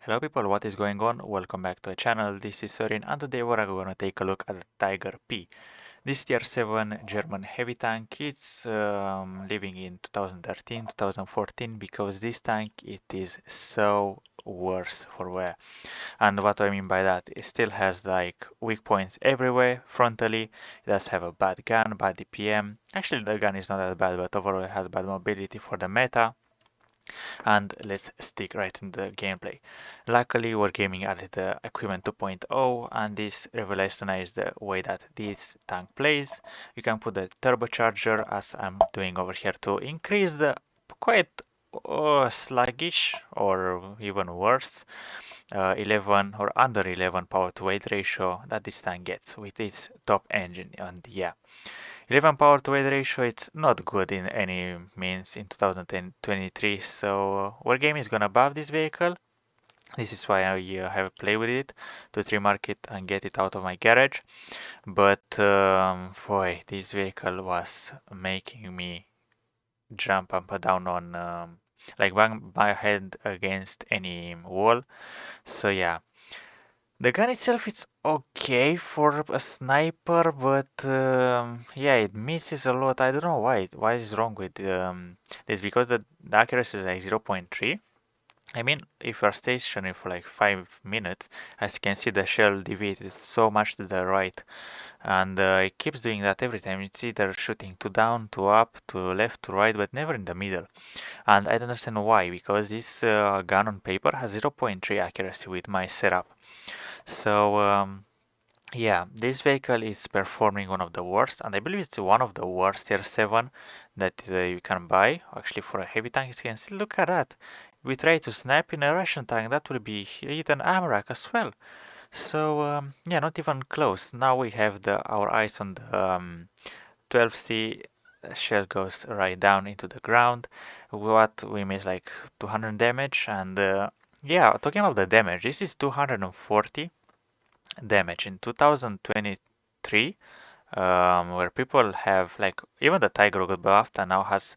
Hello people, what is going on? Welcome back to the channel. This is Sorin and today we're gonna take a look at the Tiger P. This tier 7 German heavy tank. It's living in 2013, 2014 because this tank it is so worse for wear. And what I mean by that, it still has like weak points everywhere frontally. It does have a bad gun, bad DPM. Actually the gun is not that bad, but overall it has bad mobility for the meta. And let's stick right into the gameplay. Luckily, we're gaming at the Equipment 2.0, and this revolutionized the way that this tank plays. You can put the turbocharger, as I'm doing over here, to increase the quite sluggish or even worse 11 or under 11 power to weight ratio that this tank gets with its top engine. And yeah, 11 power to weight ratio, it's not good in any means in 2023, so Wargame is gonna buff this vehicle. This is why I have a play with it to remark it and get it out of my garage. But boy, this vehicle was making me jump up and down on like bang my head against any wall. So yeah, the gun itself is okay for a sniper, but yeah, it misses a lot. I don't know why. What is wrong with this? Because the accuracy is like 0.3. I mean, if you're stationary for like 5 minutes, as you can see, the shell deviated so much to the right, and it keeps doing that every time. It's either shooting to down, to up, to left, to right, but never in the middle. And I don't understand why, because this gun on paper has 0.3 accuracy with my setup. So yeah, this vehicle is performing one of the worst, and I believe it's one of the worst tier 7 that you can buy. Actually, for a heavy tank, you can see, look at that. We try to snap in a Russian tank, that will be hit an AMRAC as well. So, yeah, not even close. Now we have our eyes on the 12C. Shell goes right down into the ground. What we miss like 200 damage, and yeah, talking about the damage, this is 240 damage in 2023, where people have like even the Tiger got buffed and now has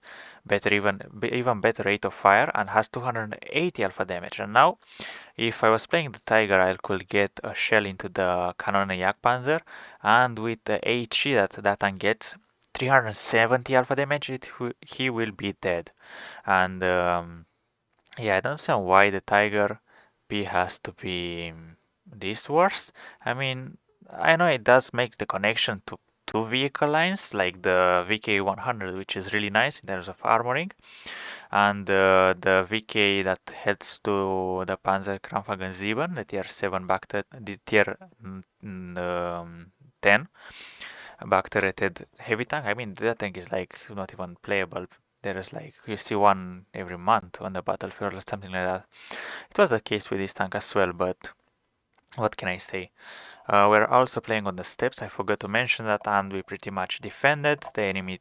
even better rate of fire and has 280 alpha damage. And now, if I was playing the Tiger, I could get a shell into the Cannon Jagdpanzer, and with the HG that tank gets 370 alpha damage, he will be dead. And yeah, I don't see why the Tiger P has to be this worse. I mean, I know it does make the connection to two vehicle lines, like the VK100, which is really nice in terms of armoring, and the VK that heads to the Panzerkampfwagen 7, the tier 7 back to the tier 10 back turreted heavy tank. I mean, that tank is like not even playable. There is like you see one every month on the battlefield or something like that. It was the case with this tank as well, but what can I say? We're also playing on the steps. I forgot to mention that, and we pretty much defended. The enemy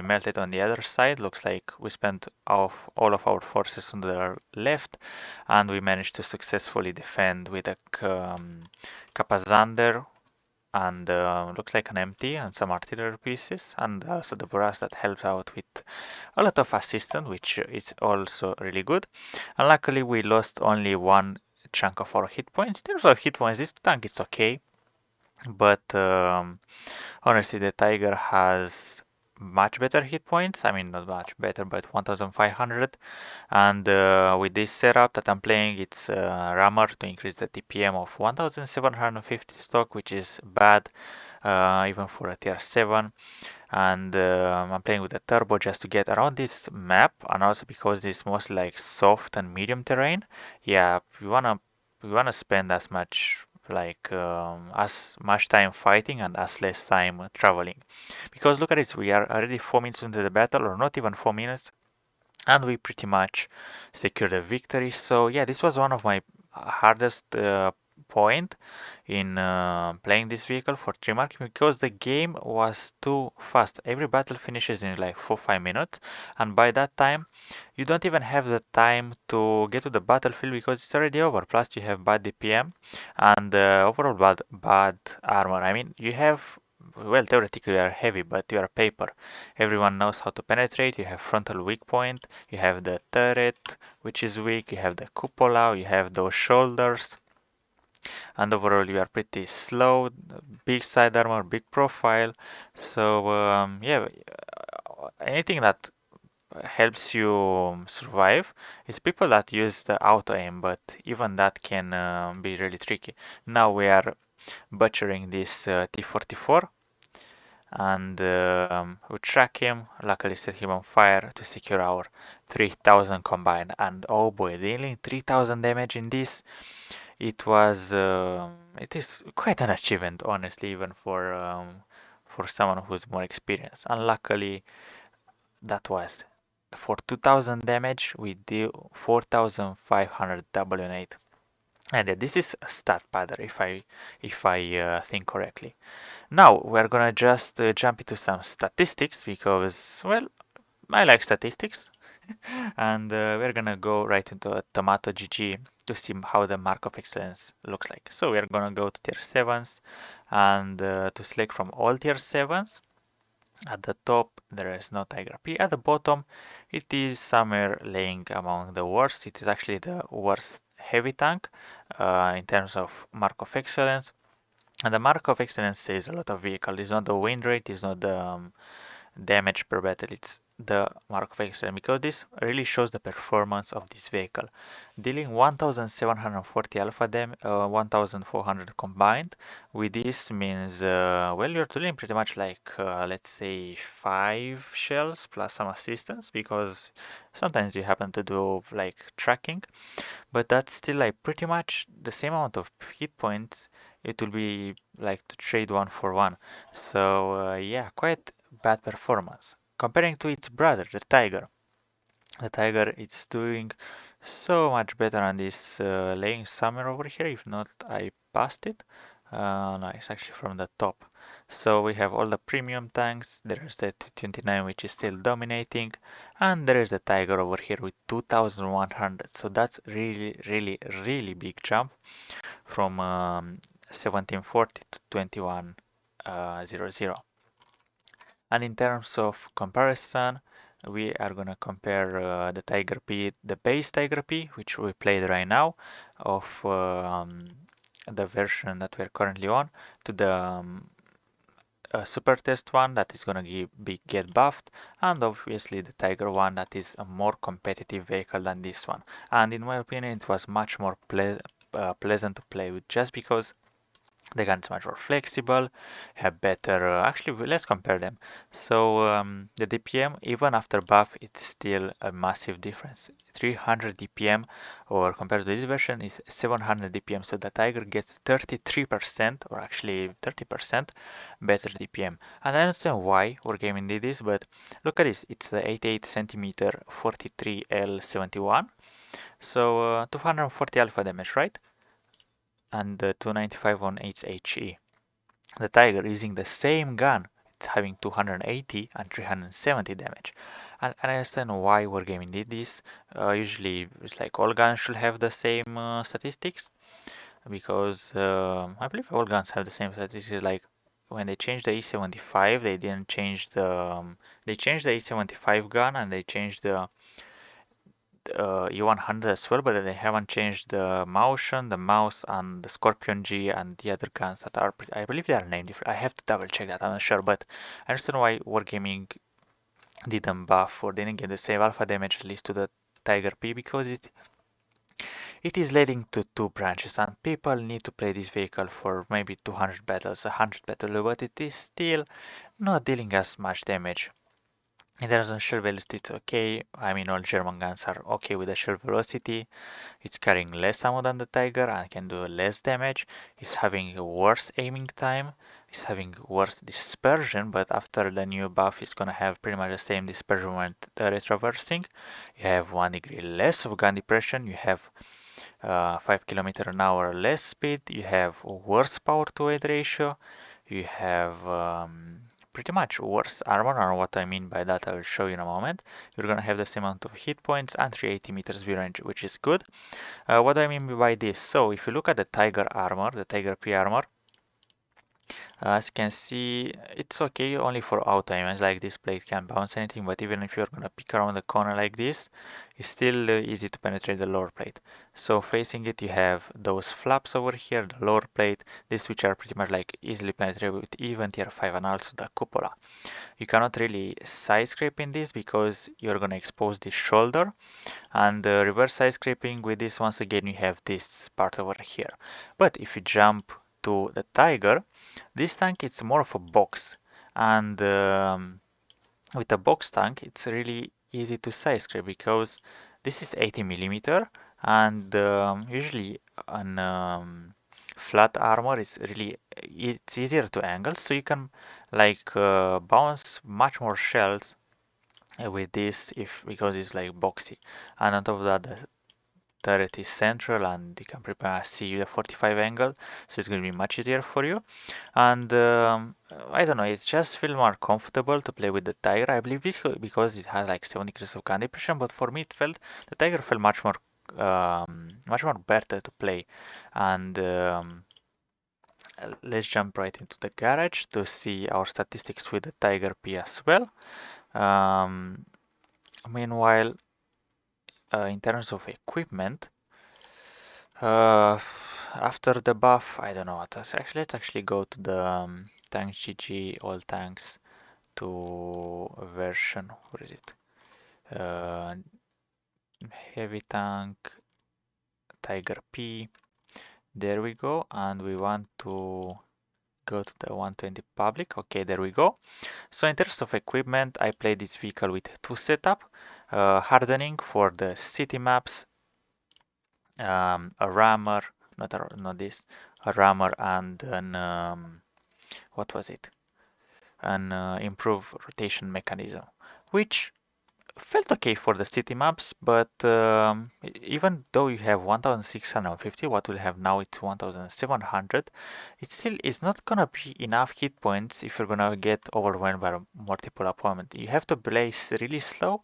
melted on the other side. Looks like we spent all of our forces on the left, and we managed to successfully defend with a Kapazander and looks like an empty and some artillery pieces, and also the brass that helps out with a lot of assistance, which is also really good. And luckily, we lost only one chunk of our hit points. In terms of hit points, this tank is okay, but honestly, the Tiger has much better hit points. I mean, not much better, but 1500. And with this setup that I'm playing, it's rammer to increase the TPM of 1750 stock, which is bad even for a tier 7. And I'm playing with a turbo just to get around this map, and also because it's mostly like soft and medium terrain. Yeah, we wanna spend as much time fighting and as less time traveling. Because look at this, we are already 4 minutes into the battle, or not even 4 minutes, and we pretty much secured a victory. So yeah, this was one of my hardest point in playing this vehicle for tree marking because the game was too fast. Every battle finishes in like 4-5 minutes, and by that time you don't even have the time to get to the battlefield because it's already over. Plus you have bad DPM and overall bad armor. I mean, you have well, theoretically you are heavy, but you are paper. Everyone knows how to penetrate. You have frontal weak point, you have the turret, which is weak, you have the cupola, you have those shoulders, and overall you are pretty slow, big side armor, big profile. So yeah, anything that helps you survive is people that use the auto aim, but even that can be really tricky. Now we are butchering this T-44 and we track him, luckily set him on fire to secure our 3000 combined. And oh boy, dealing 3000 damage in this, it is quite an achievement, honestly, even for someone who's more experienced. And luckily, that was for 2000 damage, we deal 4500 W8. And this is a stat pattern, if I think correctly. Now we're gonna just jump into some statistics because, well, I like statistics, and we're gonna go right into a Tomato GG to see how the mark of excellence looks like. So we're gonna go to tier 7s and to select from all tier 7s. At the top there is no Tiger P. At the bottom it is somewhere laying among the worst. It is actually the worst heavy tank in terms of mark of excellence. And the mark of excellence says a lot of vehicle. It's not the win rate, it's not the damage per battle, it's the mark of excellence, because this really shows the performance of this vehicle. Dealing 1740 alpha damage, 1400 combined with this means, well, you're doing pretty much like, let's say, 5 shells plus some assistance, because sometimes you happen to do like tracking, but that's still like pretty much the same amount of hit points it will be like to trade one for one. So yeah, quite bad performance. Comparing to its brother, the Tiger. The Tiger is doing so much better on this laying summer over here. If not, I passed it. No, it's actually from the top. So we have all the premium tanks. There's the 29 which is still dominating, and there is the Tiger over here with 2100. So that's really, really, really big jump from 1740 to 2100. And in terms of comparison, we are gonna compare the Tiger P, the base Tiger P, which we played right now, of the version that we're currently on, to the super test one that is gonna get buffed, and obviously the Tiger one that is a more competitive vehicle than this one. And in my opinion, it was much more pleasant to play with, just because the gun is much more flexible, have better. Actually, let's compare them. So the DPM, even after buff, it's still a massive difference. 300 DPM, or compared to this version, is 700 DPM. So the Tiger gets 33%, or actually 30% better DPM. And I understand why Wargaming did this, but look at this. It's the 88 centimeter 43L71. So 240 alpha damage, right? And 295 on HE. The Tiger using the same gun, it's having 280 and 370 damage. And I understand why Wargaming did this. Usually, it's like all guns should have the same statistics, because I believe all guns have the same statistics. Like when they changed the E75, they didn't change the they changed the E75 gun, and they changed the E100 as well, but they haven't changed the motion, the mouse, and the Scorpion G and the other guns that are, I believe they are named different. I have to double check that, I'm not sure, but I understand why Wargaming didn't buff or didn't get the same alpha damage, at least to the Tiger P, because it is leading to two branches, and people need to play this vehicle for maybe 200 battles, 100 battles, but it is still not dealing as much damage. In terms of shell velocity, it's okay. I mean, all German guns are okay with the shell velocity. It's carrying less ammo than the Tiger and can do less damage. It's having a worse aiming time. It's having worse dispersion, but after the new buff, it's gonna have pretty much the same dispersion when the retroversing. You have 1 degree less of gun depression. You have 5 kilometer an hour less speed. You have worse power to weight ratio. You have pretty much worse armor, or what I mean by that I will show you in a moment. You're gonna have the same amount of hit points and 380 meters view range, which is good. What do I mean by this? So if you look at the Tiger armor, the Tiger P armor, As you can see, it's okay only for auto aim, like this blade can't bounce anything, but even if you're gonna pick around the corner like this, it's still easy to penetrate the lower plate. So facing it, you have those flaps over here, the lower plate, these which are pretty much like easily penetrable with even tier 5 and also the cupola. You cannot really side scrape in this because you're gonna expose the shoulder, and reverse side scraping with this, once again you have this part over here. But if you jump to the Tiger, this tank is more of a box, and with a box tank it's really easy to side scrape because this is 80 millimeter, and usually an flat armor is really, it's easier to angle, so you can like bounce much more shells with this, if because it's like boxy. And on top of that, the turret is central and you can prepare see the 45 angle, so it's going to be much easier for you. And I don't know, it's just feel more comfortable to play with the Tiger. I believe this because it has like 70 degrees of gun depression, but for me it felt the Tiger felt much more better to play. And let's jump right into the garage to see our statistics with the Tiger P as well. Um, Meanwhile, in terms of equipment, uh, after the buff, I don't know what else. Actually, let's actually go to the tanks GG all tanks to version. Where is it? Uh, Heavy tank Tiger P. There we go, and we want to go to the 120 public. Okay, there we go. So in terms of equipment, I play this vehicle with two setup, hardening for the city maps, a rammer, not this, a rammer and an what was it? An improved rotation mechanism, which felt okay for the city maps, but even though you have 1650, what we'll have now it's 1700, it still is not gonna be enough hit points if you're gonna get overwhelmed by multiple opponents. You have to play really slow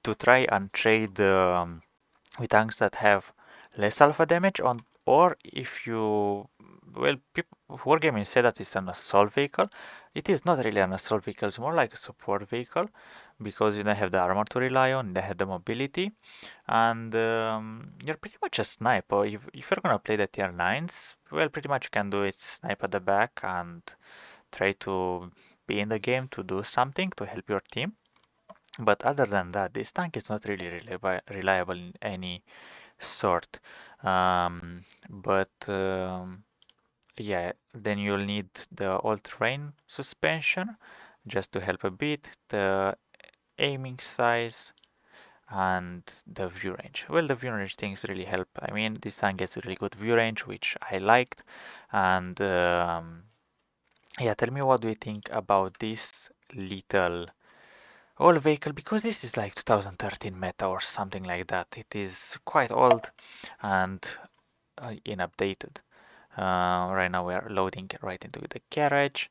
to try and trade with tanks that have less alpha damage on, or if you, well, people wargaming say that it's an assault vehicle. It is not really an assault vehicle, it's more like a support vehicle because you don't have the armor to rely on, they have the mobility, and you're pretty much a sniper. If you're gonna play the tier 9s, well, pretty much you can do it, snipe at the back and try to be in the game to do something to help your team. But other than that, this tank is not really reliable in any sort. But yeah, then you'll need the all-terrain suspension just to help a bit, the aiming size, and the view range. Well, the view range things really help. I mean, this tank gets a really good view range, which I liked. And yeah, tell me what do you think about this little old vehicle, because this is like 2013 meta or something like that. It is quite old and inupdated. Right now we are loading right into the garage,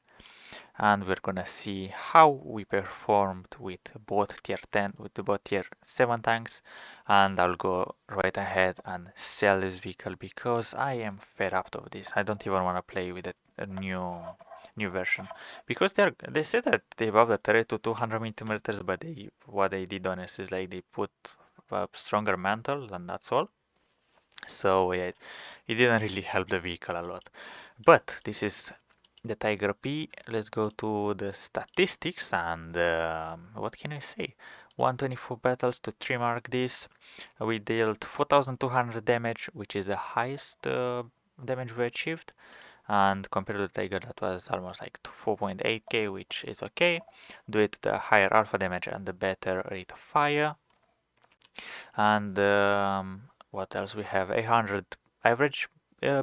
and we're gonna see how we performed with both tier 10, with the both tier 7 tanks, and I'll go right ahead and sell this vehicle because I am fed up of this. I don't even want to play with a new version because they said that they buffed the turret to 200 millimeters, but what they did honestly is like they put a stronger mantle and that's all. So yeah, it didn't really help the vehicle a lot. But this is the Tiger P. Let's go to the statistics and what can we say? 124 battles to 3 mark this. We dealt 4200 damage, which is the highest damage we achieved. And compared to the Tiger, that was almost like 4.8k, which is okay. Due to the higher alpha damage and the better rate of fire. And what else we have? 800 average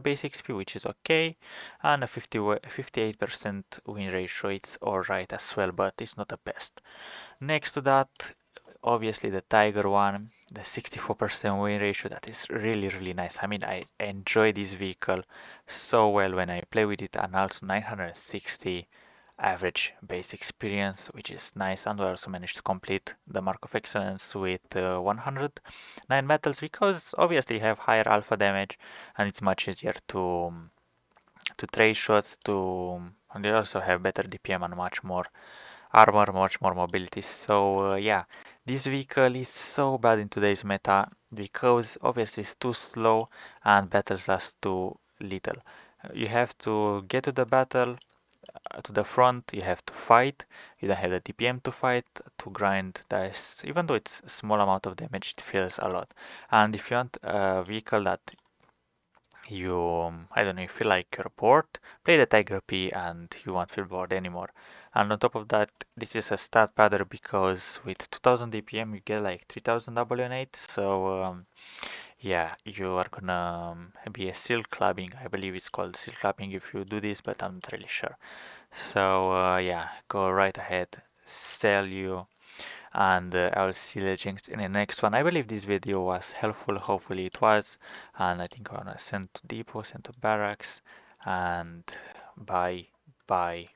base XP, which is okay, and a 58% win ratio. It's alright as well, but it's not the best. Next to that, obviously the Tiger one, the 64% win ratio, that is really nice. I mean, I enjoy this vehicle so well when I play with it, and also 960 average base experience, which is nice. And we also managed to complete the Mark of Excellence with 109 metals because obviously you have higher alpha damage and it's much easier to trade shots, to And they also have better DPM and much more armor, much more mobility. So yeah, this vehicle is so bad in today's meta because obviously it's too slow and battles last too little. You have to get to the battle, to the front, you have to fight. You don't have the DPM to fight, to grind dice. Even though it's a small amount of damage, it feels a lot. And if you want a vehicle that you, I don't know, you feel like you're bored, play the Tiger P and you won't feel bored anymore. And on top of that, this is a stat padder because with 2000 DPM you get like 3000 WN8. So yeah, you are gonna be a seal clubbing. I believe it's called seal clubbing if you do this, but I'm not really sure. So yeah, go right ahead, sell you, and I'll see you legends in the next one. I believe this video was helpful. Hopefully it was, and I think I'm gonna send to depot, send to barracks, and bye bye.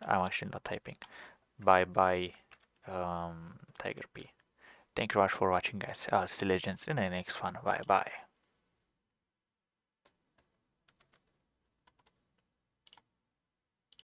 I'm actually not typing. Bye bye, Tiger P. Thank you very much for watching, guys. I'll see you legends in the next one. Bye bye.